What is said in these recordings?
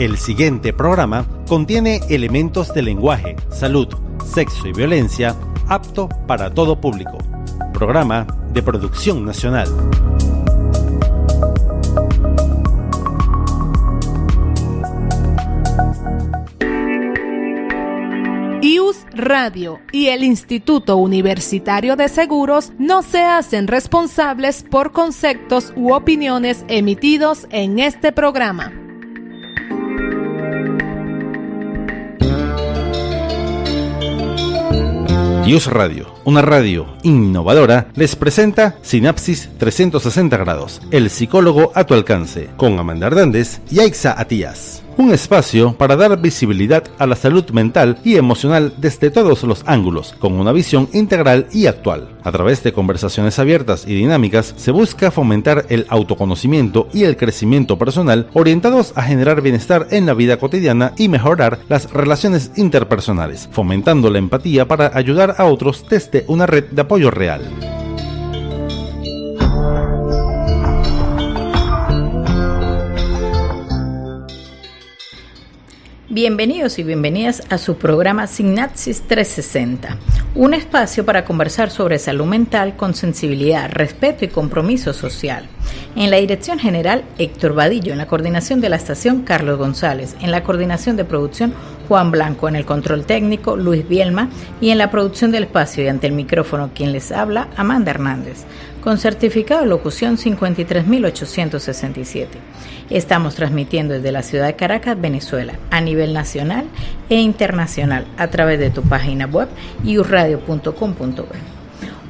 El siguiente programa contiene elementos de lenguaje, salud, sexo y violencia apto para todo público. Programa de producción nacional. IUS Radio y el Instituto Universitario de Seguros no se hacen responsables por conceptos u opiniones emitidos en este programa. IUS Radio, una radio innovadora, les presenta Sinapsis 360 grados, el psicólogo a tu alcance, con Amanda Hernández y Aixa Atías. Un espacio para dar visibilidad a la salud mental y emocional desde todos los ángulos, con una visión integral y actual. A través de conversaciones abiertas y dinámicas, se busca fomentar el autoconocimiento y el crecimiento personal orientados a generar bienestar en la vida cotidiana y mejorar las relaciones interpersonales, fomentando la empatía para ayudar a otros desde una red de apoyo real. Bienvenidos y bienvenidas a su programa Sinapsis 360, un espacio para conversar sobre salud mental con sensibilidad, respeto y compromiso social. En la dirección general, Héctor Vadillo; en la coordinación de la estación, Carlos González; en la coordinación de producción, Juan Blanco; en el control técnico, Luis Bielma; y en la producción del espacio y ante el micrófono, quien les habla, Amanda Hernández, con certificado de locución 53.867. Estamos transmitiendo desde la ciudad de Caracas, Venezuela, a nivel nacional e internacional, a través de tu página web iusradio.com.be.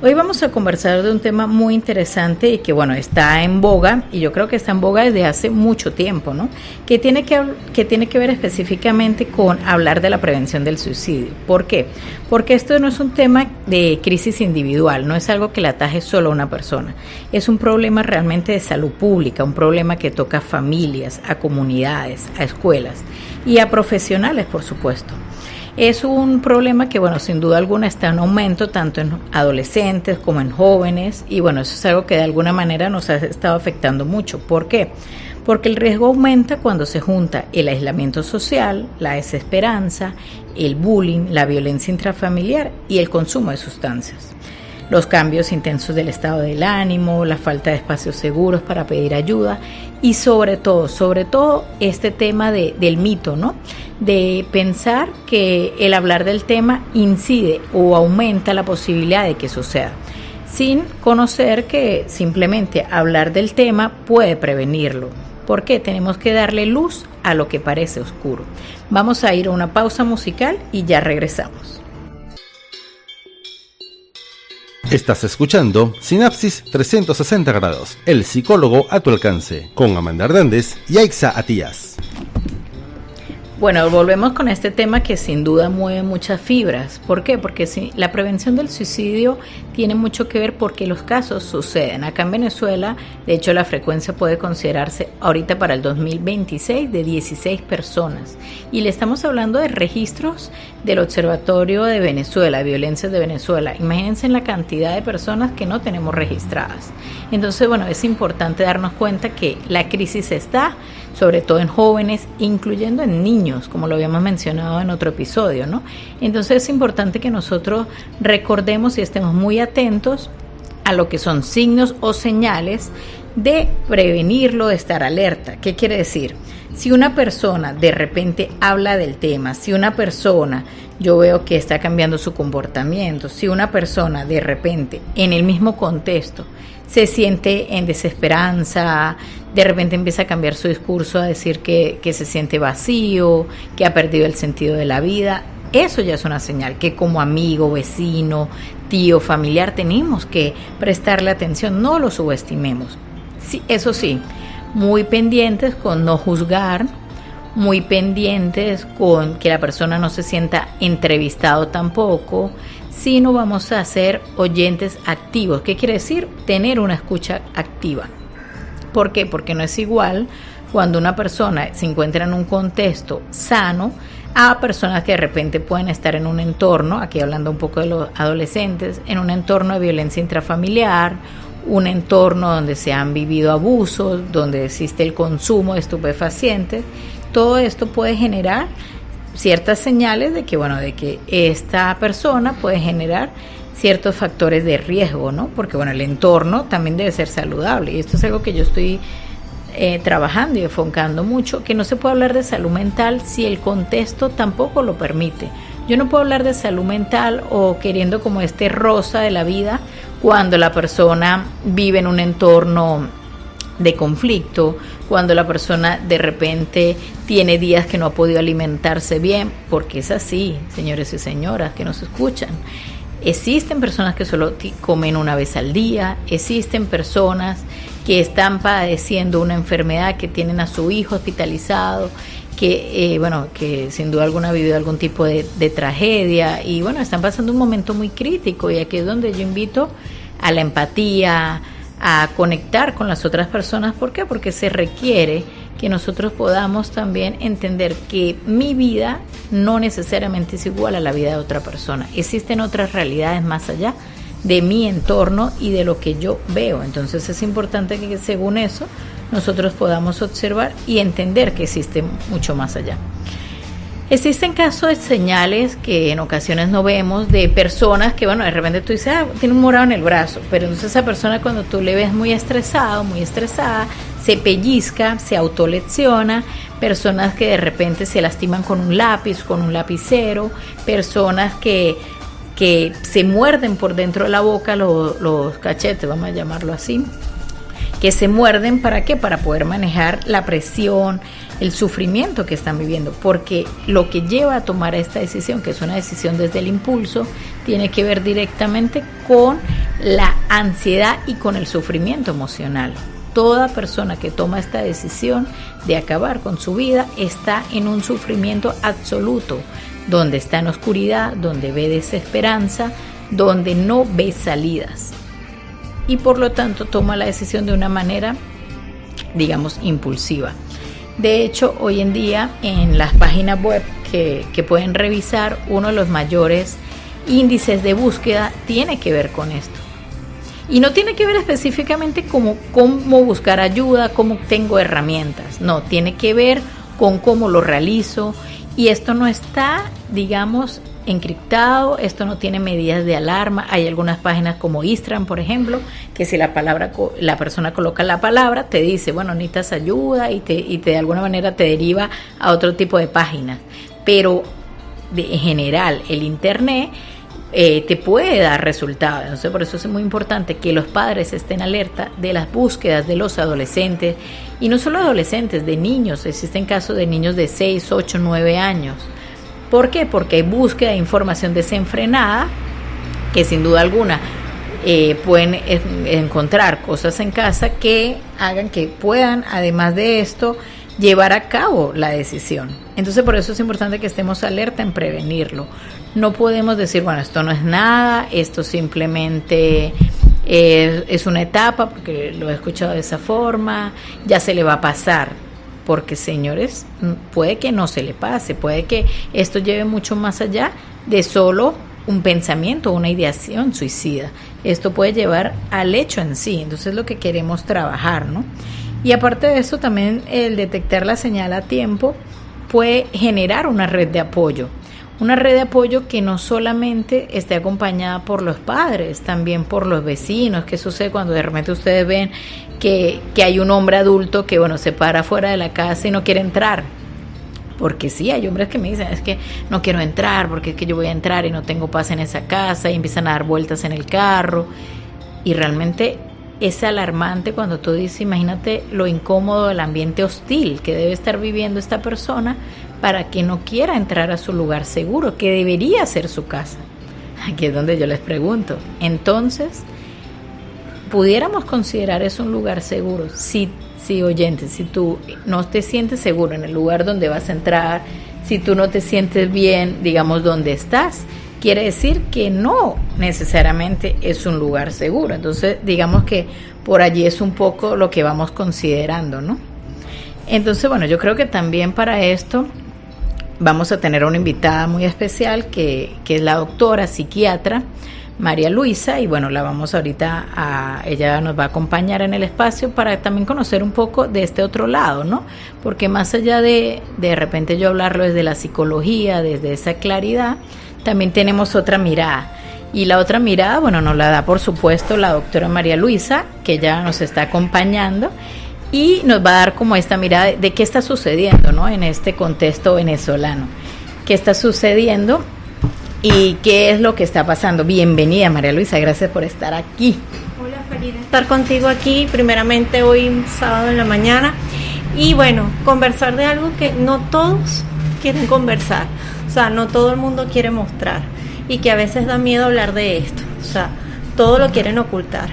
Hoy vamos a conversar de un tema muy interesante y que, está en boga, y yo creo que está en boga desde hace mucho tiempo, ¿no? Que tiene que ver específicamente con hablar de la prevención del suicidio. ¿Por qué? Porque esto no es un tema de crisis individual, no es algo que le ataje solo a una persona. Es un problema realmente de salud pública, un problema que toca a familias, a comunidades, a escuelas y a profesionales, por supuesto. Es un problema que, sin duda alguna está en aumento tanto en adolescentes como en jóvenes y, eso es algo que de alguna manera nos ha estado afectando mucho. ¿Por qué? Porque el riesgo aumenta cuando se junta el aislamiento social, la desesperanza, el bullying, la violencia intrafamiliar y el consumo de sustancias. Los cambios intensos del estado del ánimo, la falta de espacios seguros para pedir ayuda y sobre todo este tema del mito, ¿no? De pensar que el hablar del tema incide o aumenta la posibilidad de que suceda, sin conocer que simplemente hablar del tema puede prevenirlo. ¿Por qué? Tenemos que darle luz a lo que parece oscuro. Vamos a ir a una pausa musical y ya regresamos. Estás escuchando Sinapsis 360 grados, el psicólogo a tu alcance, con Amanda Hernández y Aixa Atías. Volvemos con este tema que sin duda mueve muchas fibras. ¿Por qué? Porque la prevención del suicidio tiene mucho que ver porque los casos suceden. Acá en Venezuela, de hecho, la frecuencia puede considerarse ahorita para el 2026 de 16 personas. Y le estamos hablando de registros del Observatorio de Venezuela, Violencias de Venezuela. Imagínense la cantidad de personas que no tenemos registradas. Entonces, es importante darnos cuenta que la crisis está, sobre todo en jóvenes, incluyendo en niños, como lo habíamos mencionado en otro episodio, ¿no? Entonces es importante que nosotros recordemos y estemos muy atentos a lo que son signos o señales de prevenirlo, de estar alerta. ¿Qué quiere decir? Si una persona de repente habla del tema, si una persona yo veo que está cambiando su comportamiento, si una persona de repente en el mismo contexto se siente en desesperanza, de repente empieza a cambiar su discurso a decir que se siente vacío, que ha perdido el sentido de la vida, eso ya es una señal que como amigo, vecino, tío, familiar tenemos que prestarle atención, no lo subestimemos. Sí, eso sí, muy pendientes con no juzgar, muy pendientes con que la persona no se sienta entrevistado tampoco, sino vamos a ser oyentes activos. ¿Qué quiere decir? Tener una escucha activa. ¿Por qué? Porque no es igual cuando una persona se encuentra en un contexto sano a personas que de repente pueden estar en un entorno, aquí hablando un poco de los adolescentes, en un entorno de violencia intrafamiliar, un entorno donde se han vivido abusos, donde existe el consumo de estupefacientes todo esto puede generar ciertas señales de que esta persona puede generar ciertos factores de riesgo, ¿no? Porque el entorno también debe ser saludable, y esto es algo que yo estoy trabajando y enfocando mucho, que no se puede hablar de salud mental si el contexto tampoco lo permite. Yo no puedo hablar de salud mental o queriendo como rosa de la vida cuando la persona vive en un entorno de conflicto, cuando la persona de repente tiene días que no ha podido alimentarse bien, porque es así, señores y señoras que nos escuchan. Existen personas que solo comen una vez al día, existen personas que están padeciendo una enfermedad, que tienen a su hijo hospitalizado, que sin duda alguna ha vivido algún tipo de tragedia y están pasando un momento muy crítico, y aquí es donde yo invito a la empatía, a conectar con las otras personas. ¿Por qué? Porque se requiere que nosotros podamos también entender que mi vida no necesariamente es igual a la vida de otra persona. Existen otras realidades más allá de mi entorno y de lo que yo veo. Entonces es importante que según eso nosotros podamos observar y entender que existe mucho más allá. Existen casos de señales que en ocasiones no vemos de personas que, de repente tú dices, tiene un morado en el brazo, pero entonces esa persona cuando tú le ves muy estresada, se pellizca, se autolesiona, personas que de repente se lastiman con un lápiz, con un lapicero, personas que se muerden por dentro de la boca los cachetes, vamos a llamarlo así, que se muerden, ¿para qué? Para poder manejar la presión, el sufrimiento que están viviendo, porque lo que lleva a tomar esta decisión, que es una decisión desde el impulso, tiene que ver directamente con la ansiedad y con el sufrimiento emocional. Toda persona que toma esta decisión de acabar con su vida está en un sufrimiento absoluto, donde está en oscuridad, donde ve desesperanza, donde no ve salidas. Y por lo tanto toma la decisión de una manera, digamos, impulsiva. De hecho, hoy en día en las páginas web que pueden revisar, uno de los mayores índices de búsqueda tiene que ver con esto. Y no tiene que ver específicamente cómo buscar ayuda, cómo tengo herramientas. No, tiene que ver con cómo lo realizo. Y esto no está, digamos, encriptado, esto no tiene medidas de alarma. Hay algunas páginas como Instagram, por ejemplo, que si la persona coloca la palabra, te dice, necesitas ayuda y te de alguna manera te deriva a otro tipo de páginas. Pero en general el internet te puede dar resultados. Entonces por eso es muy importante que los padres estén alerta de las búsquedas de los adolescentes, y no solo adolescentes, de niños. Existen casos de niños de 6, 8, 9 años. ¿Por qué? Porque hay búsqueda de información desenfrenada que sin duda alguna pueden encontrar cosas en casa que hagan que puedan, además de esto, llevar a cabo la decisión. Entonces por eso es importante que estemos alerta en prevenirlo. No podemos decir, esto no es nada, esto simplemente es una etapa, porque lo he escuchado de esa forma, ya se le va a pasar. Porque, señores, puede que no se le pase, puede que esto lleve mucho más allá de solo un pensamiento, una ideación suicida. Esto puede llevar al hecho en sí. Entonces es lo que queremos trabajar, ¿no? Y aparte de eso, también el detectar la señal a tiempo puede generar una red de apoyo. Una red de apoyo que no solamente esté acompañada por los padres, también por los vecinos. ¿Qué sucede cuando de repente ustedes ven que hay un hombre adulto que se para fuera de la casa y no quiere entrar? Porque sí, hay hombres que me dicen, es que no quiero entrar, porque es que yo voy a entrar y no tengo paz en esa casa, y empiezan a dar vueltas en el carro. Y realmente es alarmante cuando tú dices, imagínate lo incómodo del ambiente hostil que debe estar viviendo esta persona para que no quiera entrar a su lugar seguro, que debería ser su casa. Aquí es donde yo les pregunto, entonces, ¿pudiéramos considerar eso un lugar seguro? Sí, oyente, si tú no te sientes seguro en el lugar donde vas a entrar, si tú no te sientes bien, digamos, donde estás, quiere decir que no necesariamente es un lugar seguro. Entonces, digamos que por allí es un poco lo que vamos considerando, ¿no? Entonces, yo creo que también para esto vamos a tener una invitada muy especial que es la doctora psiquiatra María Luisa, y bueno, ella nos va a acompañar en el espacio para también conocer un poco de este otro lado, ¿no? Porque más allá de repente yo hablarlo desde la psicología, desde esa claridad, también tenemos otra mirada. Y la otra mirada, bueno, nos la da por supuesto la doctora María Luisa, que ya nos está acompañando y nos va a dar como esta mirada de qué está sucediendo, ¿no? En este contexto venezolano. ¿Qué está sucediendo y qué es lo que está pasando? Bienvenida, María Luisa, gracias por estar aquí. Hola, feliz de estar contigo aquí, primeramente hoy sábado en la mañana. Y bueno, conversar de algo que no todos quieren conversar, o sea, no todo el mundo quiere mostrar. Y que a veces da miedo hablar de esto, o sea, todo lo quieren ocultar,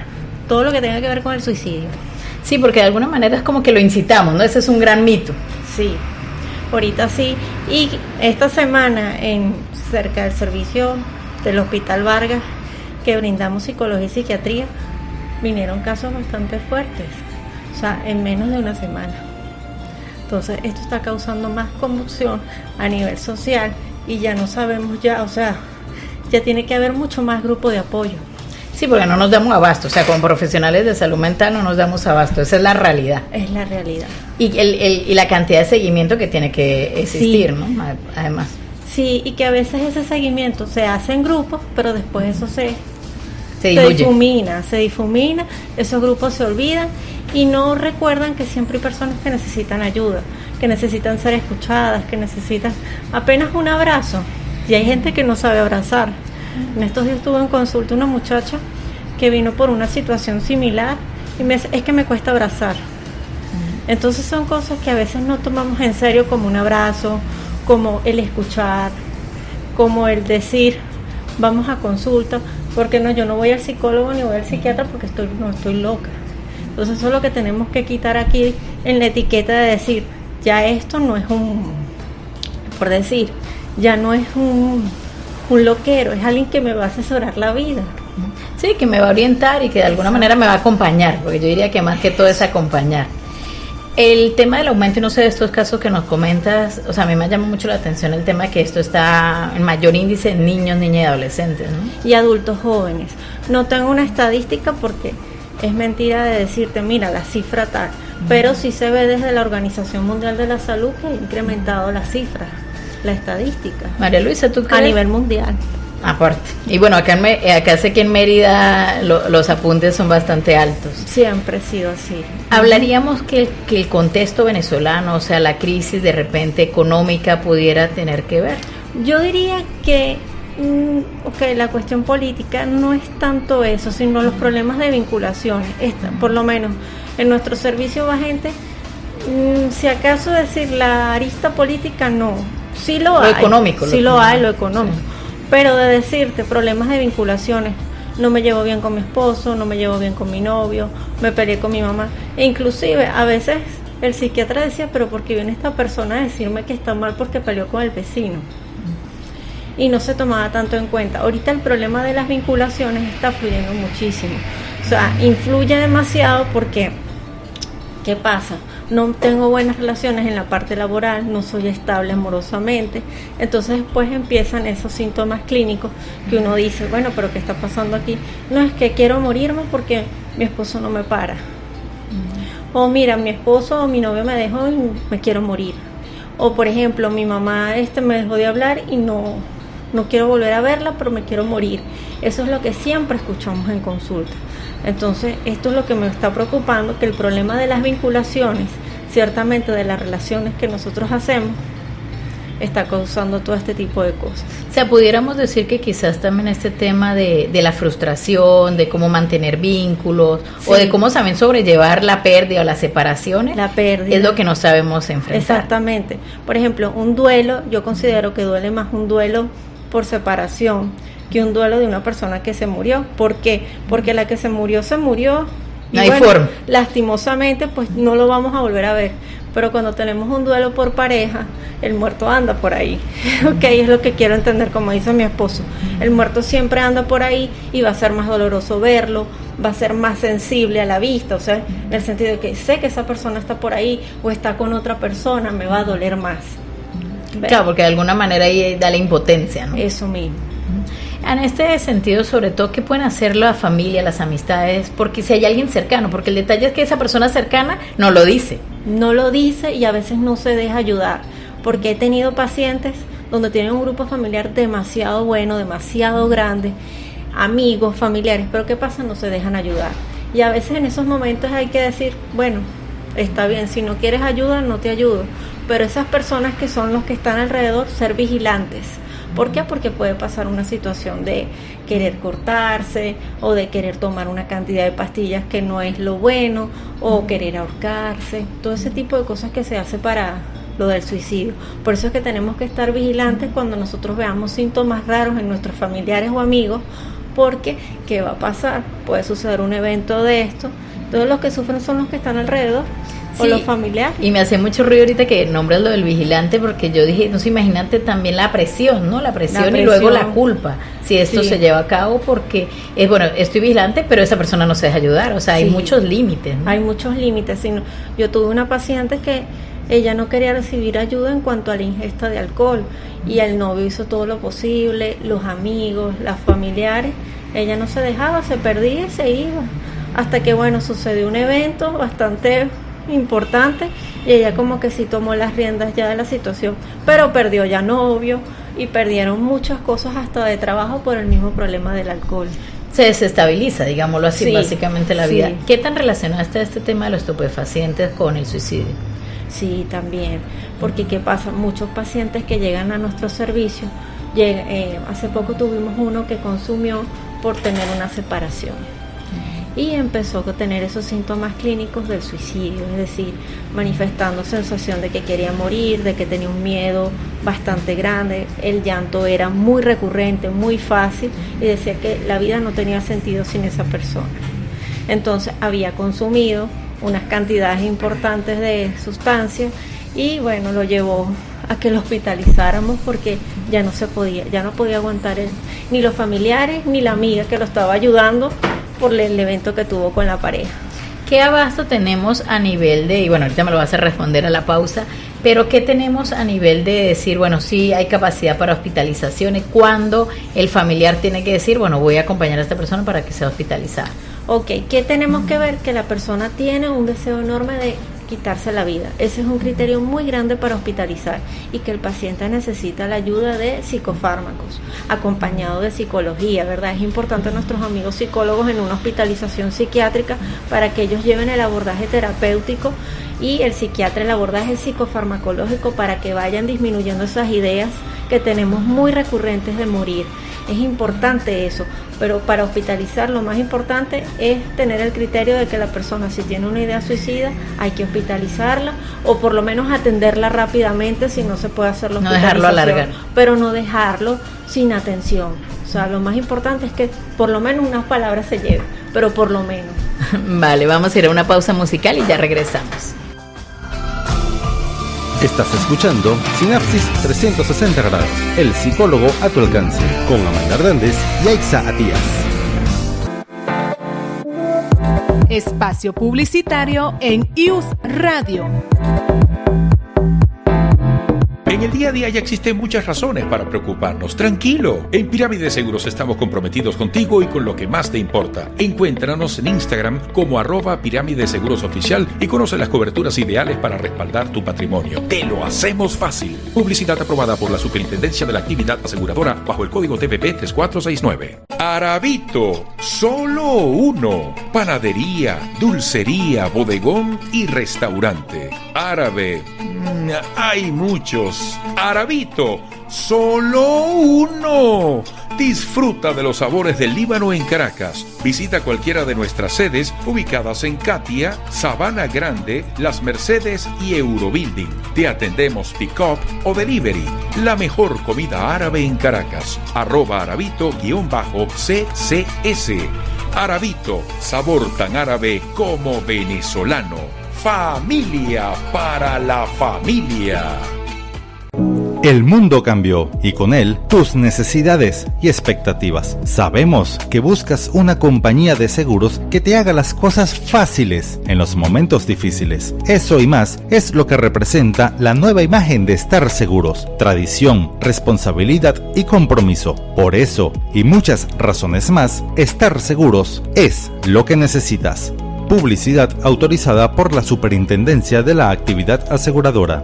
todo lo que tenga que ver con el suicidio. Sí, porque de alguna manera es como que lo incitamos, ¿no? Ese es un gran mito. Sí, ahorita sí, y esta semana cerca del servicio del Hospital Vargas, que brindamos psicología y psiquiatría, vinieron casos bastante fuertes, o sea, en menos de una semana. Entonces, esto está causando más conmoción a nivel social y ya no sabemos o sea, ya tiene que haber mucho más grupo de apoyo. Sí, porque no nos damos abasto, o sea, como profesionales de salud mental no nos damos abasto, esa es la realidad. Es la realidad. Y la cantidad de seguimiento que tiene que existir, sí, ¿no? Además. Sí, y que a veces ese seguimiento se hace en grupos, pero después eso se difumina, esos grupos se olvidan y no recuerdan que siempre hay personas que necesitan ayuda, que necesitan ser escuchadas, que necesitan apenas un abrazo. Y hay gente que no sabe abrazar. En estos días estuve en consulta una muchacha que vino por una situación similar y me dice, es que me cuesta abrazar. Entonces son cosas que a veces no tomamos en serio, como un abrazo, como el escuchar, como el decir, vamos a consulta, porque no, yo no voy al psicólogo ni voy al psiquiatra porque no estoy loca. Entonces eso es lo que tenemos que quitar aquí en la etiqueta de decir, ya esto no es ya no es un loquero, es alguien que me va a asesorar la vida. Sí, que me va a orientar y que de alguna manera me va a acompañar, porque yo diría que más que todo es acompañar. El tema del aumento, y no sé, de estos casos que nos comentas, o sea, a mí me llama mucho la atención el tema de que esto está en mayor índice en niños, niñas y adolescentes, ¿no? Y adultos jóvenes. No tengo una estadística porque es mentira de decirte, mira, la cifra tal, pero sí se ve desde la Organización Mundial de la Salud que ha incrementado la cifra, la estadística. María Luisa, ¿tú crees? A nivel mundial. Aparte. Y bueno, acá sé que en Mérida los apuntes son bastante altos. Siempre ha sido así. Hablaríamos que el contexto venezolano, o sea, la crisis de repente económica pudiera tener que ver. Yo diría que la cuestión política no es tanto eso, sino los problemas de vinculaciones. Por lo menos en nuestro servicio va gente, si acaso decir la arista política no. Sí lo hay. Económico. Lo económico. Sí. Pero de decirte problemas de vinculaciones, no me llevo bien con mi esposo, no me llevo bien con mi novio, me peleé con mi mamá. E inclusive a veces el psiquiatra decía, pero ¿por qué viene esta persona a decirme que está mal porque peleó con el vecino? Y no se tomaba tanto en cuenta. Ahorita el problema de las vinculaciones está fluyendo muchísimo. O sea, influye demasiado porque, ¿qué pasa? No tengo buenas relaciones en la parte laboral, no soy estable amorosamente, entonces después empiezan esos síntomas clínicos que uno dice, bueno, pero ¿qué está pasando aquí? No, es que quiero morirme porque mi esposo no me para. O mira, mi esposo o mi novio me dejó y me quiero morir. O por ejemplo, mi mamá me dejó de hablar y no quiero volver a verla, pero me quiero morir. Eso es lo que siempre escuchamos en consulta. Entonces, esto es lo que me está preocupando, que el problema de las vinculaciones, ciertamente de las relaciones que nosotros hacemos, está causando todo este tipo de cosas. O sea, pudiéramos decir que quizás también este tema de la frustración, de cómo mantener vínculos, sí, o de cómo también sobrellevar la pérdida o las separaciones, es lo que no sabemos enfrentar. Exactamente. Por ejemplo, un duelo, yo considero que duele más un duelo por separación que un duelo de una persona que se murió. ¿Por qué? Porque la que se murió y no hay forma. Lastimosamente pues no lo vamos a volver a ver, pero cuando tenemos un duelo por pareja, el muerto anda por ahí. Ok, es lo que quiero entender, como dice mi esposo, el muerto siempre anda por ahí y va a ser más doloroso verlo, va a ser más sensible a la vista, o sea, en el sentido de que sé que esa persona está por ahí o está con otra persona, me va a doler más. Claro, porque de alguna manera ahí da la impotencia, ¿no? Eso mismo. En este sentido, sobre todo, ¿qué pueden hacer la familia, las amistades? Porque si hay alguien cercano, porque el detalle es que esa persona cercana no lo dice. No lo dice y a veces no se deja ayudar, porque he tenido pacientes donde tienen un grupo familiar demasiado bueno, demasiado grande, amigos, familiares, pero ¿qué pasa? No se dejan ayudar. Y a veces en esos momentos hay que decir, bueno, está bien, si no quieres ayuda, no te ayudo. Pero esas personas que son los que están alrededor, ser vigilantes. ¿Por qué? Porque puede pasar una situación de querer cortarse o de querer tomar una cantidad de pastillas que no es lo bueno o querer ahorcarse. Todo ese tipo de cosas que se hace para lo del suicidio. Por eso es que tenemos que estar vigilantes cuando nosotros veamos síntomas raros en nuestros familiares o amigos, porque ¿qué va a pasar? Puede suceder un evento de esto. Todos los que sufren son los que están alrededor. Sí, o los familiares. Y me hace mucho ruido ahorita que nombres lo del vigilante, porque yo dije, no sé, imagínate también la presión, ¿no? La presión y luego la culpa, si esto se lleva a cabo, porque es bueno, estoy vigilante, pero esa persona no se deja ayudar, o sea, hay muchos límites, ¿no? Hay muchos límites. Yo tuve una paciente que ella no quería recibir ayuda en cuanto a la ingesta de alcohol, y el novio hizo todo lo posible, los amigos, las familiares, ella no se dejaba, se perdía y se iba, hasta que bueno, sucedió un evento bastante importante y ella como que sí tomó las riendas ya de la situación, pero perdió ya novio y perdieron muchas cosas hasta de trabajo por el mismo problema del alcohol. Se desestabiliza, digámoslo así, básicamente la vida. ¿Qué tan relacionado está este tema de los estupefacientes con el suicidio? Sí, también, porque ¿qué pasa? Muchos pacientes que llegan a nuestro servicio, hace poco tuvimos uno que consumió por tener una separación y empezó a tener esos síntomas clínicos del suicidio, es decir, manifestando sensación de que quería morir, de que tenía un miedo bastante grande, el llanto era muy recurrente, muy fácil, y decía que la vida no tenía sentido sin esa persona. Entonces había consumido unas cantidades importantes de sustancias y bueno, lo llevó a que lo hospitalizáramos porque ya no podía aguantar ni los familiares ni la amiga que lo estaba ayudando por el evento que tuvo con la pareja. ¿Qué abasto tenemos a nivel de, y bueno, ahorita me lo vas a responder a la pausa, pero qué tenemos a nivel de decir, bueno, sí hay capacidad para hospitalizaciones, cuando el familiar tiene que decir, bueno, voy a acompañar a esta persona para que sea hospitalizada? Ok, ¿qué tenemos que ver? Que la persona tiene un deseo enorme de quitarse la vida. Ese es un criterio muy grande para hospitalizar, y que el paciente necesita la ayuda de psicofármacos, acompañado de psicología, ¿verdad? Es importante nuestros amigos psicólogos en una hospitalización psiquiátrica para que ellos lleven el abordaje terapéutico y el psiquiatra el abordaje psicofarmacológico para que vayan disminuyendo esas ideas que tenemos muy recurrentes de morir. Es importante eso, pero para hospitalizar lo más importante es tener el criterio de que la persona, si tiene una idea suicida, hay que hospitalizarla o por lo menos atenderla rápidamente si no se puede hacer la hospitalización. No dejarlo alargar. Pero no dejarlo sin atención. O sea, lo más importante es que por lo menos unas palabras se lleven, pero por lo menos. Vale, vamos a ir a una pausa musical y ya regresamos. Estás escuchando Sinapsis 360 grados, el psicólogo a tu alcance, con Amanda Hernández y Aixa Atías. Espacio publicitario en IUS Radio. En el día a día ya existen muchas razones para preocuparnos. Tranquilo, en Pirámide Seguros estamos comprometidos contigo y con lo que más te importa. Encuéntranos en Instagram como @Pirámide Seguros Oficial y conoce las coberturas ideales para respaldar tu patrimonio. Te lo hacemos fácil. Publicidad aprobada por la Superintendencia de la Actividad Aseguradora bajo el código TPP 3469. Aravito, solo uno. Panadería, dulcería, bodegón y restaurante. Árabe, hay muchos. Aravito, solo uno. Disfruta de los sabores del Líbano en Caracas. Visita cualquiera de nuestras sedes ubicadas en Katia, Sabana Grande, Las Mercedes y Eurobuilding. Te atendemos pick-up o delivery. La mejor comida árabe en Caracas. @Aravito_CCS. Aravito, sabor tan árabe como venezolano. Familia para la familia. El mundo cambió y con él tus necesidades y expectativas. Sabemos que buscas una compañía de seguros que te haga las cosas fáciles en los momentos difíciles. Eso y más es lo que representa la nueva imagen de Estar Seguros: tradición, responsabilidad y compromiso. Por eso y muchas razones más, Estar Seguros es lo que necesitas. Publicidad autorizada por la Superintendencia de la Actividad Aseguradora.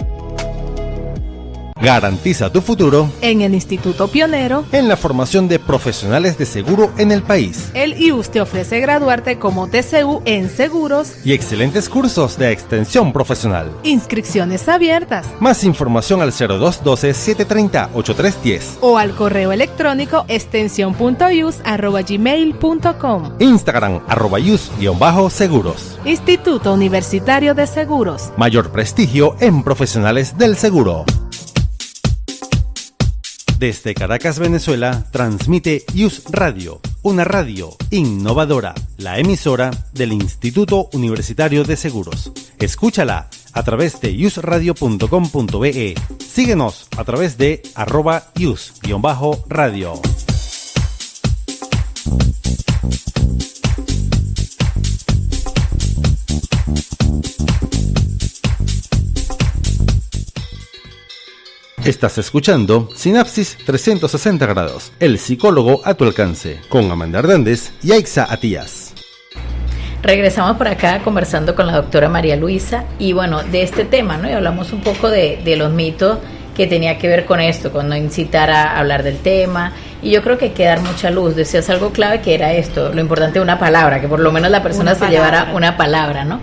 Garantiza tu futuro en el Instituto Pionero en la formación de profesionales de seguro en el país. El IUS te ofrece graduarte como TCU en seguros y excelentes cursos de extensión profesional. Inscripciones abiertas. Más información al 0212-730-8310 o al correo electrónico extension.ius@gmail.com. Instagram @ius_seguros. Instituto Universitario de Seguros. Mayor prestigio en profesionales del seguro. Desde Caracas, Venezuela, transmite IUS Radio, una radio innovadora, la emisora del Instituto Universitario de Seguros. Escúchala a través de iusradio.com.be. Síguenos a través de @ius_radio. Estás escuchando Sinapsis 360 grados, el psicólogo a tu alcance, con Amanda Hernández y Aixa Atías. Regresamos por acá conversando con la doctora María Luisa y bueno, de este tema, ¿no? Y hablamos un poco de los mitos que tenía que ver con esto, con no incitar a hablar del tema, y yo creo que hay que dar mucha luz. Decías algo clave que era esto, lo importante de una palabra, que por lo menos la persona se llevara una palabra, ¿no?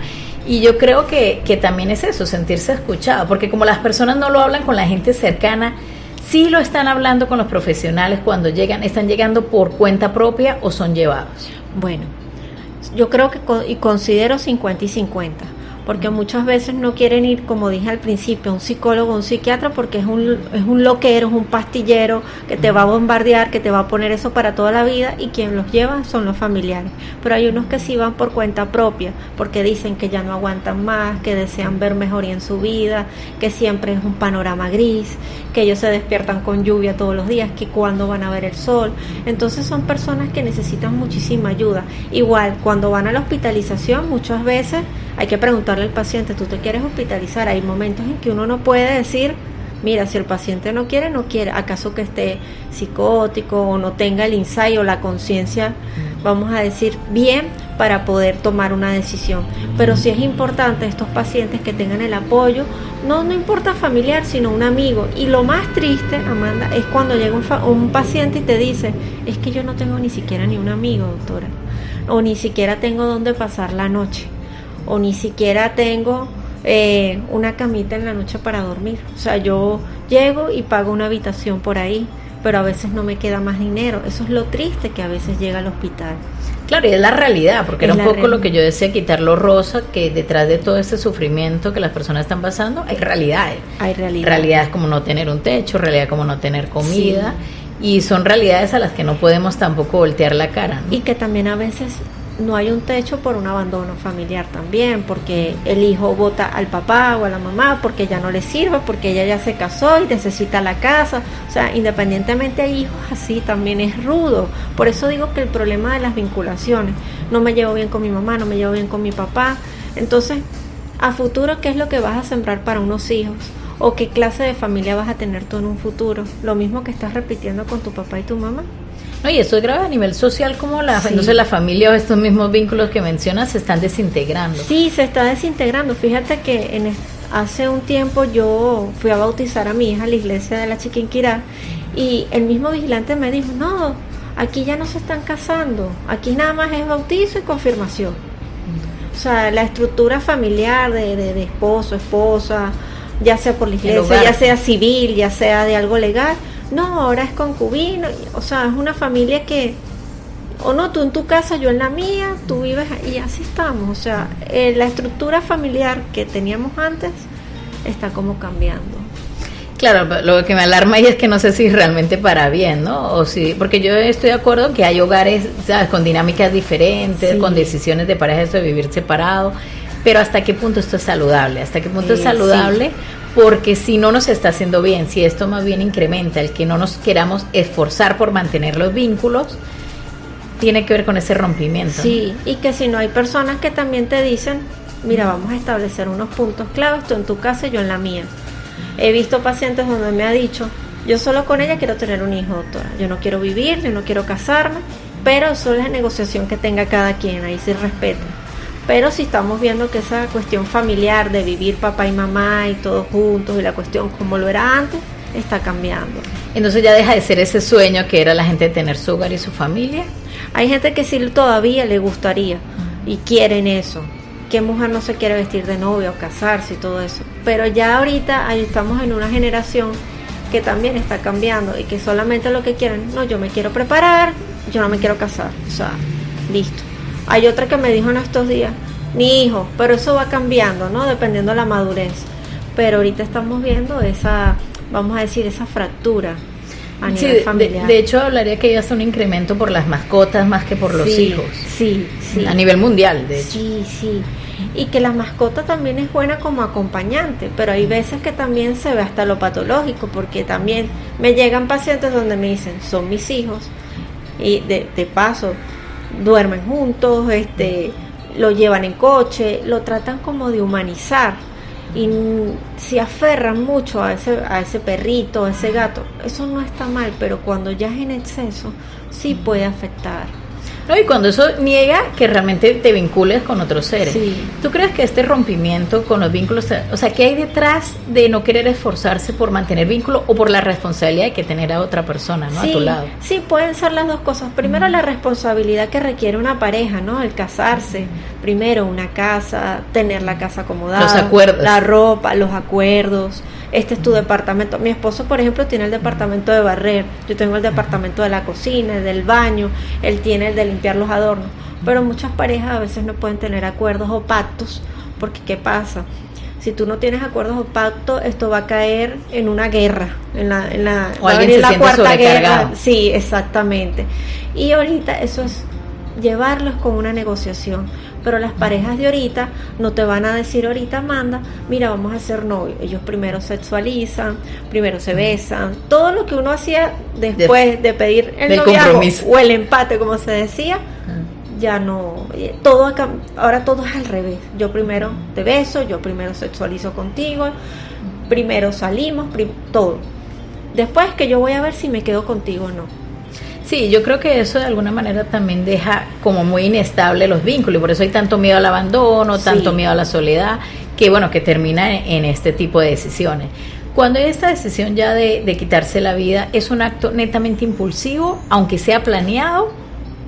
Y yo creo que también es eso, sentirse escuchado, porque como las personas no lo hablan con la gente cercana, sí lo están hablando con los profesionales cuando llegan, ¿están llegando por cuenta propia o son llevados? Bueno, yo creo que y considero 50 y 50, porque muchas veces no quieren ir, como dije al principio, a un psicólogo o un psiquiatra, porque es un loquero, es un pastillero que te va a bombardear, que te va a poner eso para toda la vida, y quien los lleva son los familiares. Pero hay unos que sí van por cuenta propia, porque dicen que ya no aguantan más, que desean ver mejoría en su vida, que siempre es un panorama gris, que ellos se despiertan con lluvia todos los días, que cuándo van a ver el sol. Entonces son personas que necesitan muchísima ayuda. Igual, cuando van a la hospitalización, muchas veces hay que preguntarle al paciente: ¿tú te quieres hospitalizar? Hay momentos en que uno no puede decir, mira, si el paciente no quiere, no quiere. ¿Acaso que esté psicótico o no tenga el insight o la conciencia, vamos a decir, bien para poder tomar una decisión? Pero sí es importante estos pacientes que tengan el apoyo, no importa familiar, sino un amigo. Y lo más triste, Amanda, es cuando llega un paciente y te dice: es que yo no tengo ni siquiera ni un amigo, doctora, o ni siquiera tengo dónde pasar la noche, o ni siquiera tengo una camita en la noche para dormir. O sea, yo llego y pago una habitación por ahí, pero a veces no me queda más dinero. Eso es lo triste, que a veces llega al hospital. Claro, y es la realidad, porque era un poco lo que yo decía, quitar lo rosa, que detrás de todo ese sufrimiento que las personas están pasando, hay realidades. Hay realidades. Realidades como no tener un techo, realidad como no tener comida, sí. Y son realidades a las que no podemos tampoco voltear la cara, ¿no? Y que también a veces no hay un techo por un abandono familiar también, porque el hijo bota al papá o a la mamá porque ya no le sirve, porque ella ya se casó y necesita la casa. O sea, independientemente hay hijos así, también es rudo. Por eso digo que el problema de las vinculaciones, no me llevo bien con mi mamá, no me llevo bien con mi papá. Entonces, a futuro, ¿qué es lo que vas a sembrar para unos hijos? ¿O qué clase de familia vas a tener tú en un futuro? Lo mismo que estás repitiendo con tu papá y tu mamá. No, y eso es grave a nivel social, como entonces la familia o estos mismos vínculos que mencionas se están desintegrando. Sí, se está desintegrando. Fíjate que hace un tiempo yo fui a bautizar a mi hija a la iglesia de la Chiquinquirá, y el mismo vigilante me dijo: no, aquí ya no se están casando, aquí nada más es bautizo y confirmación. O sea, la estructura familiar de esposo, esposa, ya sea por la iglesia, ya sea civil, ya sea de algo legal, no, ahora es concubino. O sea, es una familia que, o no, tú en tu casa, yo en la mía, tú vives, y así estamos. O sea, la estructura familiar que teníamos antes está como cambiando. Claro, lo que me alarma ahí es que no sé si realmente para bien, ¿no? O si, porque yo estoy de acuerdo que hay hogares, ¿sabes?, con dinámicas diferentes, sí, con decisiones de pareja, eso de vivir separado, Pero ¿hasta qué punto esto es saludable? ¿Hasta qué punto es Sí. saludable? Porque si no nos está haciendo bien, si esto más bien incrementa el que no nos queramos esforzar por mantener los vínculos, tiene que ver con ese rompimiento. Sí, y que si no hay personas que también te dicen, mira, vamos a establecer unos puntos claves, tú en tu casa y yo en la mía. He visto pacientes donde me ha dicho, yo solo con ella quiero tener un hijo, doctora, yo no quiero vivir, yo no quiero casarme, pero eso es la negociación que tenga cada quien, ahí se respeta. Pero si estamos viendo que esa cuestión familiar de vivir papá y mamá y todos juntos y la cuestión como lo era antes, está cambiando. Entonces ya deja de ser ese sueño que era la gente de tener su hogar y su familia. Hay gente que sí todavía le gustaría y quieren eso. ¿Qué mujer no se quiere vestir de novia o casarse y todo eso? Pero ya ahorita ahí estamos en una generación que también está cambiando y que solamente lo que quieren, no, yo me quiero preparar, yo no me quiero casar, o sea, listo. Hay otra que me dijo en estos días, mi hijo, pero eso va cambiando, ¿no? Dependiendo de la madurez. Pero ahorita estamos viendo esa, vamos a decir, esa fractura a nivel familiar. De hecho, hablaría que ya es un incremento por las mascotas más que por los hijos. Sí. A nivel mundial, de hecho. Sí. Y que la mascota también es buena como acompañante, pero hay veces que también se ve hasta lo patológico, porque también me llegan pacientes donde me dicen, son mis hijos, y de paso, duermen juntos, lo llevan en coche, lo tratan como de humanizar, y se aferran mucho a ese perrito, a ese gato. Eso no está mal, pero cuando ya es en exceso, sí puede afectar. No, y cuando eso niega que realmente te vincules con otros seres. Sí. ¿Tú crees que este rompimiento con los vínculos, o sea, qué hay detrás de no querer esforzarse por mantener vínculo o por la responsabilidad de que tener a otra persona, ¿no? Sí, a tu lado. Sí, pueden ser las dos cosas. Primero, la responsabilidad que requiere una pareja, ¿no? El casarse. Primero, una casa, tener la casa acomodada. Los acuerdos. La ropa, los acuerdos. Este es tu departamento. Mi esposo, por ejemplo, tiene el departamento de barrer. Yo tengo el departamento de la cocina, el del baño. Él tiene el de limpiar los adornos. Pero muchas parejas a veces no pueden tener acuerdos o pactos, porque ¿qué pasa? Si tú no tienes acuerdos o pactos, esto va a caer en una guerra, o alguien se siente sobrecargado. Guerra. Sí, exactamente. Y ahorita eso es llevarlos con una negociación. Pero las parejas de ahorita no te van a decir ahorita, Amanda, mira, vamos a ser novios. Ellos primero sexualizan, primero se besan. Todo lo que uno hacía después de pedir el noviazgo o el empate, como se decía, ya no. Ahora todo es al revés. Yo primero te beso, yo primero sexualizo contigo, primero salimos, todo. Después que yo voy a ver si me quedo contigo o no. Sí, yo creo que eso de alguna manera también deja como muy inestable los vínculos, y por eso hay tanto miedo al abandono, tanto miedo a la soledad, que bueno, que termina en este tipo de decisiones. Cuando hay esta decisión ya de quitarse la vida, ¿es un acto netamente impulsivo, aunque sea planeado,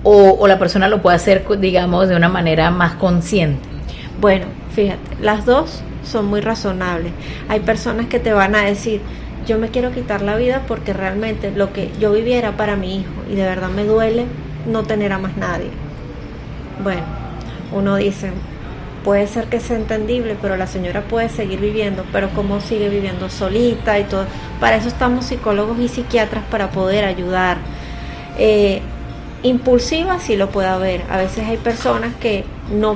o la persona lo puede hacer, digamos, de una manera más consciente? Bueno, fíjate, las dos son muy razonables. Hay personas que te van a decir, yo me quiero quitar la vida porque realmente lo que yo viviera era para mi hijo y de verdad me duele no tener a más nadie. Bueno, uno dice, puede ser que sea entendible, pero la señora puede seguir viviendo, pero ¿cómo sigue viviendo solita y todo? Para eso estamos psicólogos y psiquiatras, para poder ayudar. Impulsiva sí lo puede haber. A veces hay personas que no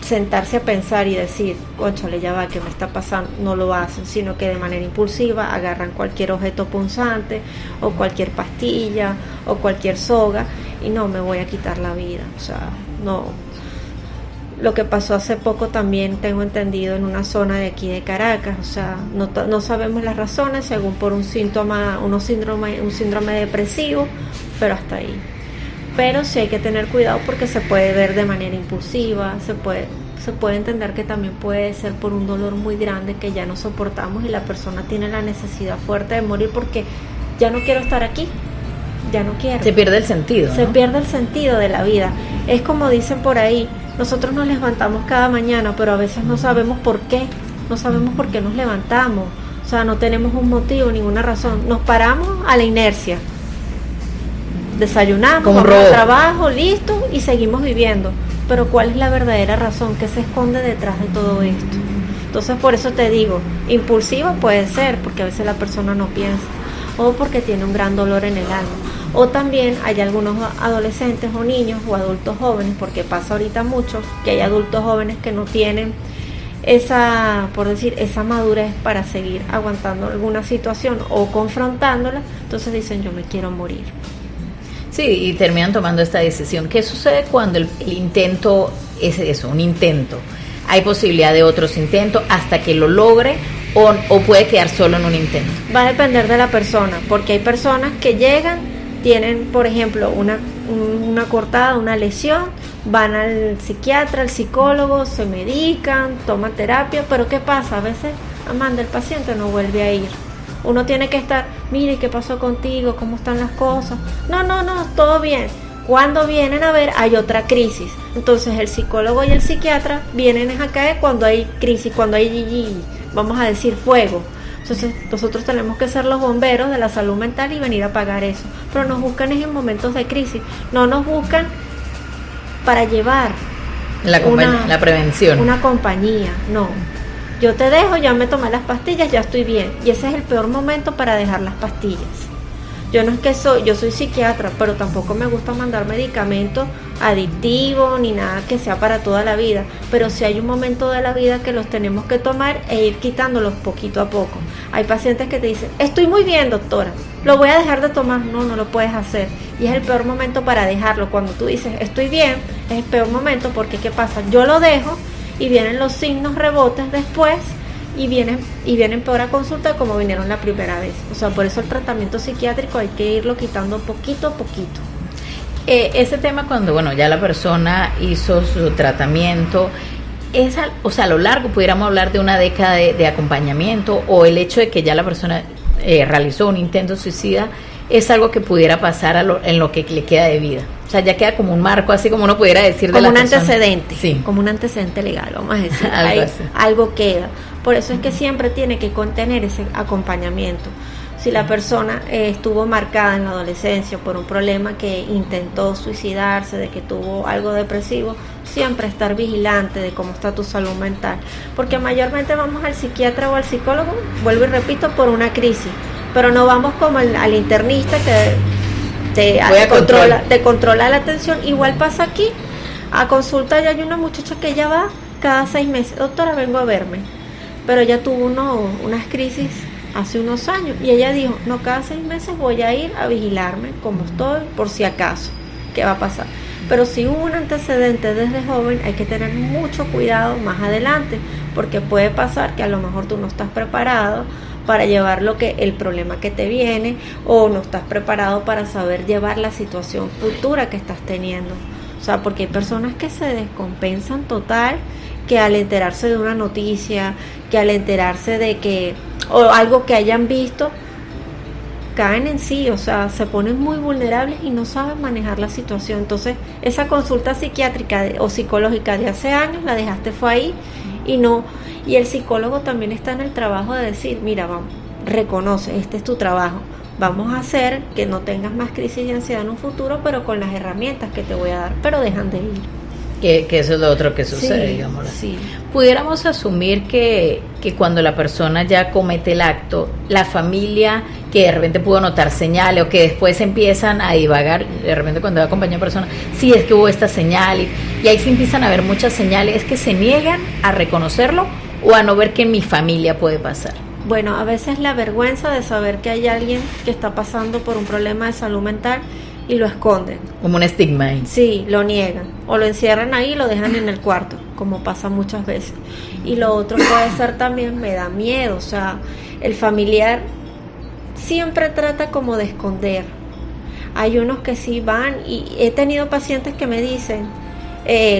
sentarse a pensar y decir, cónchale, ya va, ¿qué me está pasando? No lo hacen, sino que de manera impulsiva agarran cualquier objeto punzante o cualquier pastilla o cualquier soga y no, me voy a quitar la vida. O sea, no. Lo que pasó hace poco también tengo entendido en una zona de aquí de Caracas, o sea, no sabemos las razones, según por un síndrome depresivo, pero hasta ahí. Pero sí hay que tener cuidado porque se puede ver de manera impulsiva, se puede entender que también puede ser por un dolor muy grande que ya no soportamos y la persona tiene la necesidad fuerte de morir porque ya no quiero estar aquí, ya no quiero. Se pierde el sentido, Se ¿no? pierde el sentido de la vida. Es como dicen por ahí, nosotros nos levantamos cada mañana, pero a veces no sabemos por qué, nos levantamos, o sea, no tenemos un motivo, ninguna razón, nos paramos a la inercia. Desayunamos, vamos al trabajo, listo, y seguimos viviendo. Pero ¿cuál es la verdadera razón? ¿Qué se esconde detrás de todo esto? Entonces, por eso te digo, impulsiva puede ser, porque a veces la persona no piensa, o porque tiene un gran dolor en el alma, O también hay algunos adolescentes o niños o adultos jóvenes, porque pasa ahorita mucho que hay adultos jóvenes que no tienen esa, por decir, esa madurez para seguir aguantando alguna situación o confrontándola, entonces dicen yo me quiero morir. Sí, y terminan tomando esta decisión. ¿Qué sucede cuando el intento es eso, un intento? ¿Hay posibilidad de otros intentos hasta que lo logre o puede quedar solo en un intento? Va a depender de la persona, porque hay personas que llegan, tienen, por ejemplo, una cortada, una lesión, van al psiquiatra, al psicólogo, se medican, toman terapia, pero ¿qué pasa? A veces, Amanda, el paciente no vuelve a ir. Uno tiene que estar, mire, ¿qué pasó contigo? ¿Cómo están las cosas? No, todo bien. Cuando vienen a ver, hay otra crisis. Entonces el psicólogo y el psiquiatra vienen a caer cuando hay crisis, cuando hay, vamos a decir, fuego. Entonces nosotros tenemos que ser los bomberos de la salud mental y venir a apagar eso. Pero nos buscan en momentos de crisis, no nos buscan para llevar la prevención. Una compañía, no. Yo te dejo, ya me tomé las pastillas, ya estoy bien. Y ese es el peor momento para dejar las pastillas. Yo no es que yo soy psiquiatra, pero tampoco me gusta mandar medicamentos adictivos ni nada que sea para toda la vida. Pero sí hay un momento de la vida que los tenemos que tomar e ir quitándolos poquito a poco. Hay pacientes que te dicen, estoy muy bien, doctora, lo voy a dejar de tomar. No lo puedes hacer. Y es el peor momento para dejarlo. Cuando tú dices, estoy bien, es el peor momento porque ¿qué pasa? Yo lo dejo y vienen los signos rebotes después. Y vienen peor a consulta como vinieron la primera vez. O sea, por eso el tratamiento psiquiátrico hay que irlo quitando poquito a poquito. Ese tema cuando, ya la persona hizo su tratamiento, a lo largo pudiéramos hablar de una década de acompañamiento, o el hecho de que ya la persona realizó un intento suicida, es algo que pudiera pasar en lo que le queda de vida. O sea, ya queda como un marco, así como uno pudiera decir de como la un persona. Antecedente, sí. Como un antecedente legal, vamos a decir. Así. Algo queda. Por eso es que siempre tiene que contener ese acompañamiento. Si la persona estuvo marcada en la adolescencia por un problema que intentó suicidarse, de que tuvo algo depresivo, siempre estar vigilante de cómo está tu salud mental. Porque mayormente vamos al psiquiatra o al psicólogo, vuelvo y repito, por una crisis. Pero no vamos como al internista que te controla la atención. Igual pasa aquí. A consulta ya hay una muchacha que ya va cada 6 meses. Doctora, vengo a verme. Pero ella tuvo unas crisis hace unos años y ella dijo, no, cada 6 meses voy a ir a vigilarme como estoy, por si acaso, ¿qué va a pasar? Pero si hubo un antecedente desde joven, hay que tener mucho cuidado más adelante, porque puede pasar que a lo mejor tú no estás preparado para llevar el problema que te viene, o no estás preparado para saber llevar la situación futura que estás teniendo. O sea, porque hay personas que se descompensan total, que al enterarse de una noticia, que al enterarse de que, o algo que hayan visto, caen en sí, o sea, se ponen muy vulnerables y no saben manejar la situación. Entonces, esa consulta psiquiátrica o psicológica de hace años, la dejaste fue ahí, y el psicólogo también está en el trabajo de decir, mira, vamos, reconoce, este es tu trabajo, vamos a hacer que no tengas más crisis de ansiedad en un futuro, pero con las herramientas que te voy a dar, pero dejan de ir. Que eso es lo otro que sucede, sí, digamos. Sí. Pudiéramos asumir que cuando la persona ya comete el acto, la familia que de repente pudo notar señales o que después empiezan a divagar, de repente cuando va a acompañar a persona, sí, es que hubo esta señal y ahí se empiezan a ver muchas señales, es que se niegan a reconocerlo o a no ver que en mi familia puede pasar. Bueno, a veces la vergüenza de saber que hay alguien que está pasando por un problema de salud mental y lo esconden. Como un estigma ahí. Sí, lo niegan. O lo encierran ahí y lo dejan en el cuarto, como pasa muchas veces. Y lo otro puede ser también, me da miedo. O sea, el familiar siempre trata como de esconder. Hay unos que sí van, y he tenido pacientes que me dicen,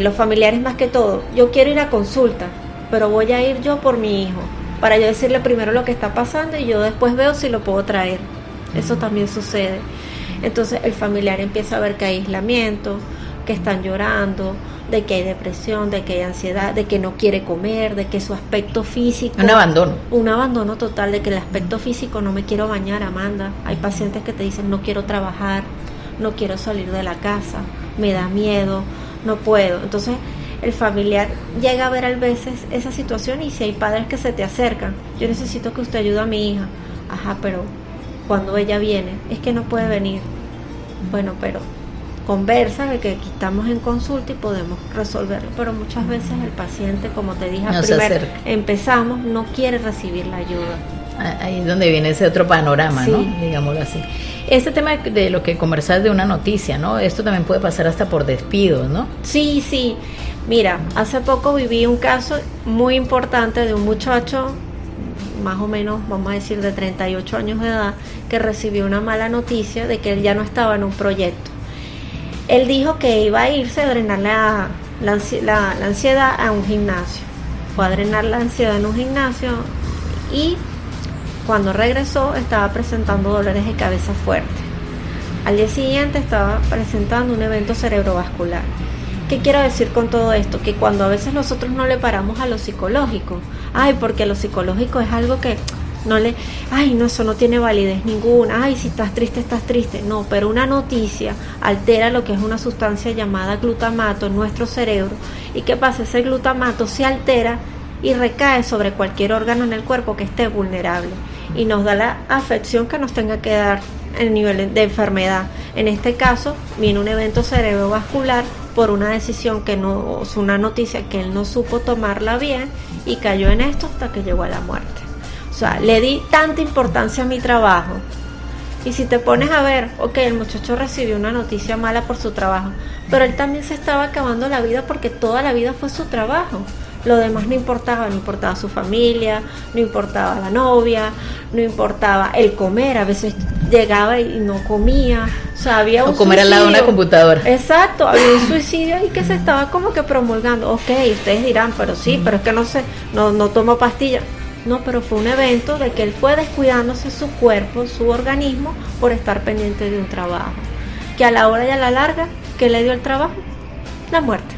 los familiares más que todo, yo quiero ir a consulta, pero voy a ir yo por mi hijo, para yo decirle primero lo que está pasando y yo después veo si lo puedo traer. Eso también sucede. Entonces el familiar empieza a ver que hay aislamiento, que están llorando, de que hay depresión, de que hay ansiedad, de que no quiere comer, de que su aspecto físico... Un abandono. Un abandono total, de que el aspecto físico, no me quiero bañar, Amanda. Hay pacientes que te dicen, no quiero trabajar, no quiero salir de la casa, me da miedo, no puedo. Entonces el familiar llega a ver a veces esa situación, y si hay padres que se te acercan, yo necesito que usted ayude a mi hija. Ajá, pero... cuando ella viene, es que no puede venir. Bueno, pero conversa, de que aquí estamos en consulta y podemos resolverlo, pero muchas veces el paciente, como te dije, primero empezamos, no quiere recibir la ayuda. Ahí es donde viene ese otro panorama, sí, ¿no? Digámoslo así. Este tema de lo que conversás de una noticia, ¿no? Esto también puede pasar hasta por despidos, ¿no? Sí, sí. Mira, hace poco viví un caso muy importante de un muchacho, más o menos, vamos a decir, de 38 años de edad, que recibió una mala noticia de que él ya no estaba en un proyecto. Él dijo que iba a irse a drenar la ansiedad a un gimnasio. Fue a drenar la ansiedad en un gimnasio y cuando regresó estaba presentando dolores de cabeza fuertes. Al día siguiente estaba presentando un evento cerebrovascular. ¿Qué quiero decir con todo esto? Que cuando a veces nosotros no le paramos a lo psicológico, porque lo psicológico es algo que no, eso no tiene validez ninguna, si estás triste, no, pero una noticia altera lo que es una sustancia llamada glutamato en nuestro cerebro. ¿Y qué pasa? Ese glutamato se altera y recae sobre cualquier órgano en el cuerpo que esté vulnerable y nos da la afección que nos tenga que dar en nivel de enfermedad. En este caso viene un evento cerebrovascular por una decisión que no, es una noticia que él no supo tomarla bien y cayó en esto hasta que llegó a la muerte. O sea, le di tanta importancia a mi trabajo. Y si te pones a ver, el muchacho recibió una noticia mala por su trabajo, pero él también se estaba acabando la vida porque toda la vida fue su trabajo. Lo demás no importaba su familia, no importaba la novia, no importaba el comer, a veces llegaba y no comía, o sea, había un comer suicidio. Al lado de una computadora. Exacto, había un suicidio ahí que se estaba como que promulgando. Ustedes dirán, pero sí, pero es que no tomo pastillas. No, pero fue un evento de que él fue descuidándose su cuerpo, su organismo, por estar pendiente de un trabajo. Que a la hora y a la larga, ¿qué le dio el trabajo? La muerte.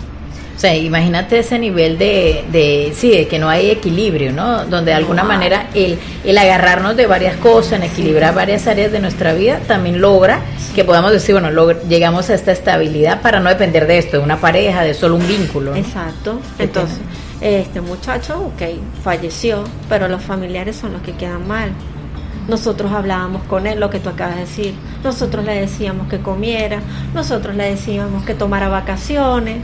O sea, imagínate ese nivel de que no hay equilibrio, ¿no? Donde de alguna manera el agarrarnos de varias cosas, en equilibrar varias áreas de nuestra vida, también logra que podamos decir, llegamos a esta estabilidad para no depender de esto, de una pareja, de solo un vínculo, ¿no? Exacto. Entonces, este muchacho, falleció, pero los familiares son los que quedan mal. Nosotros hablábamos con él, lo que tú acabas de decir. Nosotros le decíamos que comiera, nosotros le decíamos que tomara vacaciones.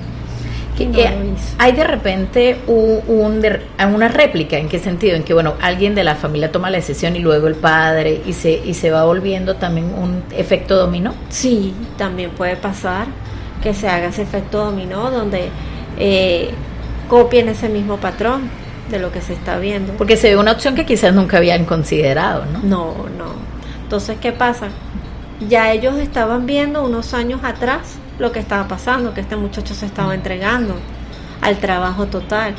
Hay de repente una réplica. ¿En qué sentido? En que alguien de la familia toma la decisión y luego el padre y se va volviendo también un efecto dominó. Sí, también puede pasar que se haga ese efecto dominó donde copien ese mismo patrón de lo que se está viendo, porque se ve una opción que quizás nunca habían considerado, ¿no? No. Entonces, ¿qué pasa? Ya ellos estaban viendo unos años atrás lo que estaba pasando, que este muchacho se estaba entregando al trabajo total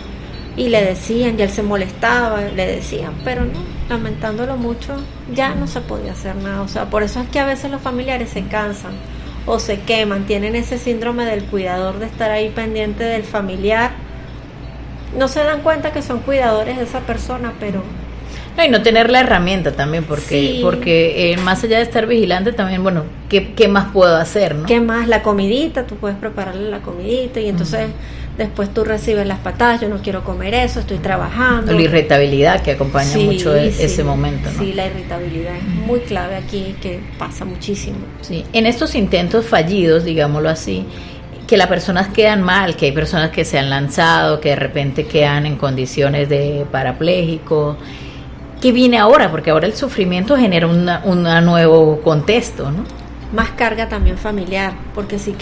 y le decían, y él se molestaba, le decían, pero no, lamentándolo mucho, ya no se podía hacer nada. O sea, por eso es que a veces los familiares se cansan o se queman, tienen ese síndrome del cuidador, de estar ahí pendiente del familiar. No se dan cuenta que son cuidadores de esa persona, pero y no tener la herramienta también, porque más allá de estar vigilante también, ¿qué más puedo hacer, no? ¿Qué más? La comidita, tú puedes prepararle la comidita y entonces después tú recibes las patadas, yo no quiero comer eso, estoy trabajando. La irritabilidad que acompaña mucho ese momento, ¿no? Sí, la irritabilidad es muy clave aquí, que pasa muchísimo. Sí, en estos intentos fallidos, digámoslo así, que las personas quedan mal, que hay personas que se han lanzado, que de repente quedan en condiciones de parapléjico. ¿Qué viene ahora? Porque ahora el sufrimiento genera un nuevo contexto, ¿no? Más carga también familiar, porque si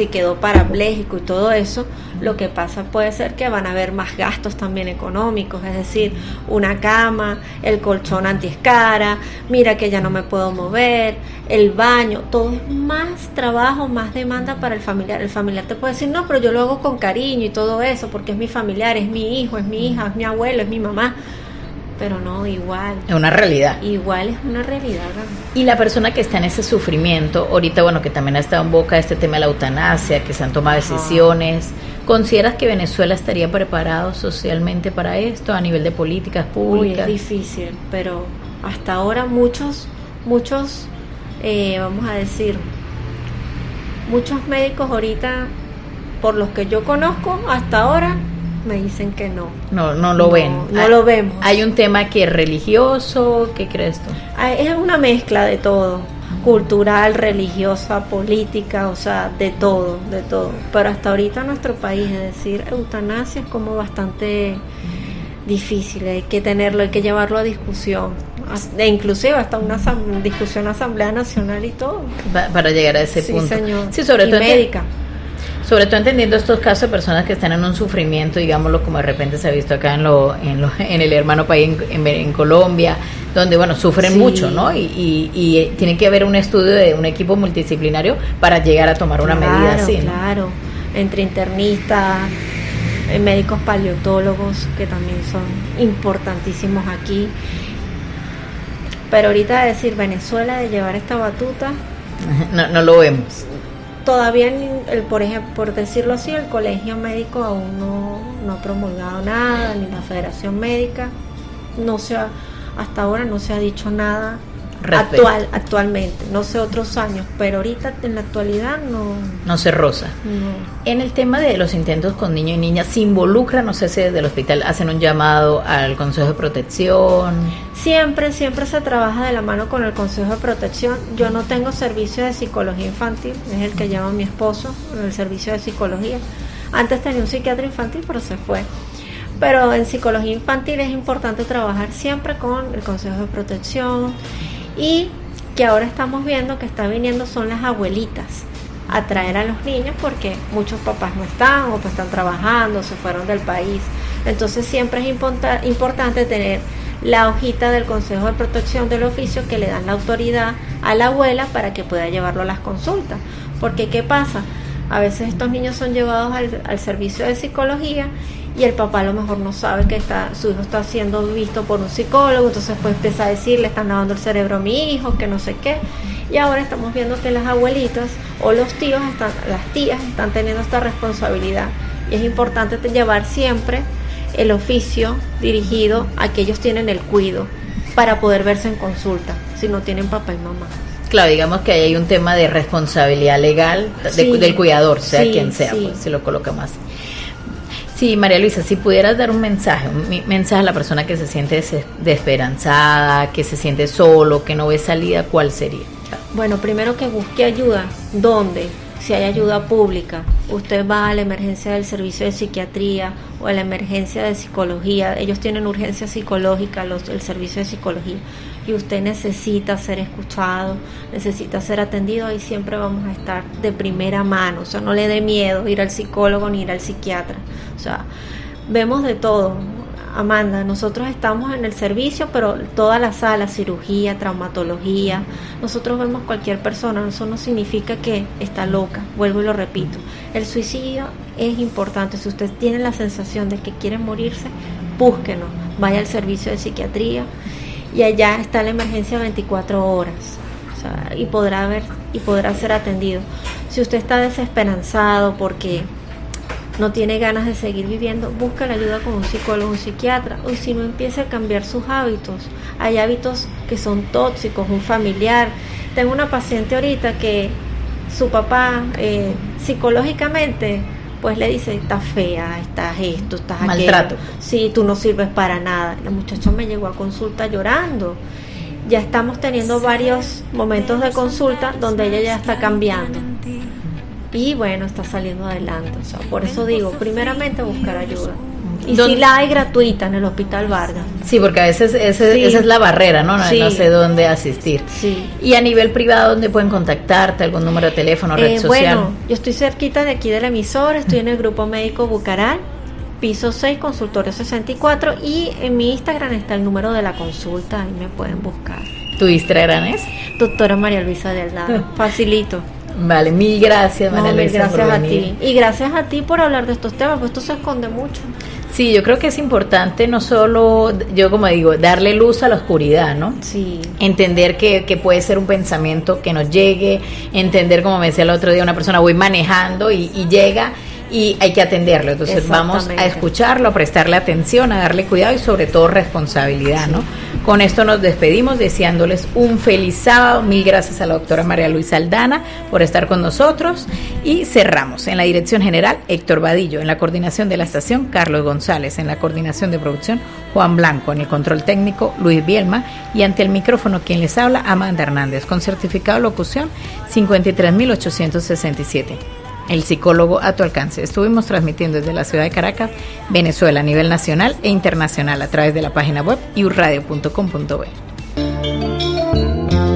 quedó parapléjico y todo eso, lo que pasa puede ser que van a haber más gastos también económicos, es decir, una cama, el colchón antiescara, mira que ya no me puedo mover, el baño, todo es más trabajo, más demanda para el familiar. El familiar te puede decir, no, pero yo lo hago con cariño y todo eso, porque es mi familiar, es mi hijo, es mi hija, es mi abuelo, es mi mamá. Pero no, igual. Es una realidad. Igual es una realidad. Y la persona que está en ese sufrimiento, ahorita, que también ha estado en boca este tema de la eutanasia, que se han tomado decisiones, ¿consideras que Venezuela estaría preparado socialmente para esto, a nivel de políticas públicas? Es difícil, pero hasta ahora muchos, vamos a decir, muchos médicos ahorita, por los que yo conozco, hasta ahora, me dicen que no. No lo ven. No lo vemos. ¿Hay un tema que es religioso? ¿Qué crees tú? Es una mezcla de todo, cultural, religiosa, política, o sea, de todo. Pero hasta ahorita en nuestro país, es decir, eutanasia es como bastante difícil, hay que tenerlo, hay que llevarlo a discusión, e inclusive hasta una discusión Asamblea Nacional y todo. Para llegar a ese punto. Señor. Sí, sobre todo médica. Sobre todo entendiendo estos casos de personas que están en un sufrimiento, digámoslo, como de repente se ha visto acá en el hermano país en Colombia, donde, bueno, sufren mucho, ¿no? Y tiene que haber un estudio de un equipo multidisciplinario para llegar a tomar una medida así, ¿no? Claro, entre internistas, médicos paleontólogos, que también son importantísimos aquí. Pero ahorita decir Venezuela de llevar esta batuta, no lo vemos. Todavía, por ejemplo, por decirlo así, el colegio médico aún no ha promulgado nada, ni la Federación Médica, hasta ahora no se ha dicho nada actualmente, no sé otros años, pero ahorita en la actualidad no se roza. No. En el tema de los intentos con niños y niñas, ¿se involucran, no sé si desde el hospital hacen un llamado al Consejo de Protección? Siempre se trabaja de la mano con el Consejo de Protección. Yo no tengo servicio de psicología infantil, es el que llama mi esposo, el servicio de psicología. Antes tenía un psiquiatra infantil, pero se fue. Pero en psicología infantil es importante trabajar siempre con el Consejo de Protección, y que ahora estamos viendo que está viniendo son las abuelitas a traer a los niños, porque muchos papás no están o pues están trabajando, se fueron del país. Entonces siempre es importante tener la hojita del Consejo de Protección del oficio que le dan la autoridad a la abuela para que pueda llevarlo a las consultas. Porque ¿qué pasa? A veces estos niños son llevados al servicio de psicología y el papá a lo mejor no sabe que su hijo está siendo visto por un psicólogo, entonces pues empieza a decir, le están lavando el cerebro a mi hijo, que no sé qué. Y ahora estamos viendo que las abuelitas o los tíos, las tías están teniendo esta responsabilidad, y es importante llevar siempre el oficio dirigido a que ellos tienen el cuido para poder verse en consulta, si no tienen papá y mamá. Claro, digamos que ahí hay un tema de responsabilidad legal del cuidador, sea quien sea, pues, si lo colocamos así. Sí, María Luisa, si pudieras dar un mensaje a la persona que se siente desesperanzada, que se siente solo, que no ve salida, ¿cuál sería? Bueno, primero que busque ayuda. ¿Dónde? Si hay ayuda pública, usted va a la emergencia del servicio de psiquiatría o a la emergencia de psicología. Ellos tienen urgencia psicológica, el servicio de psicología, y usted necesita ser escuchado, necesita ser atendido. Ahí siempre vamos a estar de primera mano. O sea, no le dé miedo ir al psicólogo ni ir al psiquiatra. O sea, vemos de todo. Amanda, nosotros estamos en el servicio, pero toda la sala, cirugía, traumatología, nosotros vemos cualquier persona. Eso no significa que está loca, vuelvo y lo repito. El suicidio es importante. Si usted tiene la sensación de que quiere morirse, búsquenos, vaya al servicio de psiquiatría, y allá está la emergencia 24 horas, o sea, y podrá ser atendido. Si usted está desesperanzado porque no tiene ganas de seguir viviendo, busca la ayuda con un psicólogo, un psiquiatra, o si no, empiece a cambiar sus hábitos. Hay hábitos que son tóxicos, un familiar. Tengo una paciente ahorita que su papá psicológicamente pues le dice, estás fea, estás esto, estás aquello. Maltrato. Sí, tú no sirves para nada. La muchacha me llegó a consulta llorando. Ya estamos teniendo varios momentos de consulta donde ella ya está cambiando. Y bueno, está saliendo adelante. O sea, por eso digo, primeramente buscar ayuda. Y si la hay gratuita en el Hospital Vargas. Sí, porque a veces esa es la barrera, ¿no? Sí. No sé dónde asistir. Sí. Y a nivel privado, ¿dónde pueden contactarte? ¿Algún número de teléfono, red social? Bueno, yo estoy cerquita de aquí de la emisora, estoy en el Grupo Médico Bucaral, piso 6, consultorio 64, y en mi Instagram está el número de la consulta, ahí me pueden buscar. ¿Tu Instagram es? Doctora María Luisa Delgado. Facilito. Vale, mil gracias, María Luisa. Gracias a ti. Y gracias a ti por hablar de estos temas, pues esto se esconde mucho. Sí, yo creo que es importante no solo, yo como digo, darle luz a la oscuridad, ¿no? Sí. Entender que puede ser un pensamiento que nos llegue, entender, como me decía el otro día una persona, voy manejando y llega y hay que atenderlo. Entonces vamos a escucharlo, a prestarle atención, a darle cuidado y sobre todo responsabilidad, ¿no? Con esto nos despedimos deseándoles un feliz sábado. Mil gracias a la doctora María Luisa Aldana por estar con nosotros y cerramos. En la dirección general, Héctor Vadillo. En la coordinación de la estación, Carlos González. En la coordinación de producción, Juan Blanco. En el control técnico, Luis Bielma. Y ante el micrófono, quien les habla, Amanda Hernández. Con certificado de locución 53.867. El psicólogo a tu alcance. Estuvimos transmitiendo desde la ciudad de Caracas, Venezuela, a nivel nacional e internacional a través de la página web iusradio.com.be.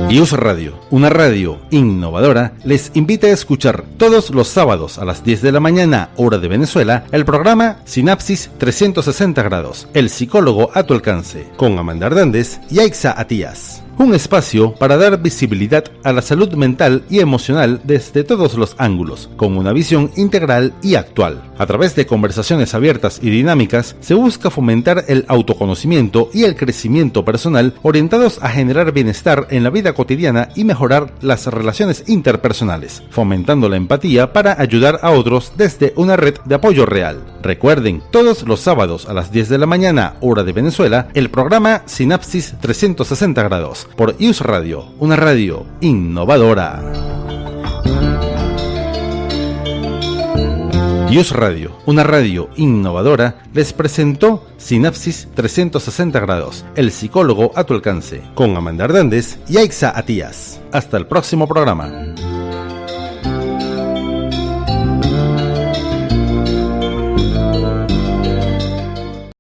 IUS Radio, una radio innovadora, les invita a escuchar todos los sábados a las 10 de la mañana, hora de Venezuela, el programa Sinapsis 360 grados, el psicólogo a tu alcance, con Amanda Hernández y Aixa Atías. Un espacio para dar visibilidad a la salud mental y emocional desde todos los ángulos, con una visión integral y actual. A través de conversaciones abiertas y dinámicas, se busca fomentar el autoconocimiento y el crecimiento personal orientados a generar bienestar en la vida cotidiana y mejorar las relaciones interpersonales, fomentando la empatía para ayudar a otros desde una red de apoyo real. Recuerden, todos los sábados a las 10 de la mañana, hora de Venezuela, el programa Sinapsis 360 grados. Por IUS Radio, una radio innovadora. IUS Radio, una radio innovadora, les presentó Sinapsis 360 grados, el psicólogo a tu alcance, con Amanda Hernández y Aixa Atías. Hasta el próximo programa.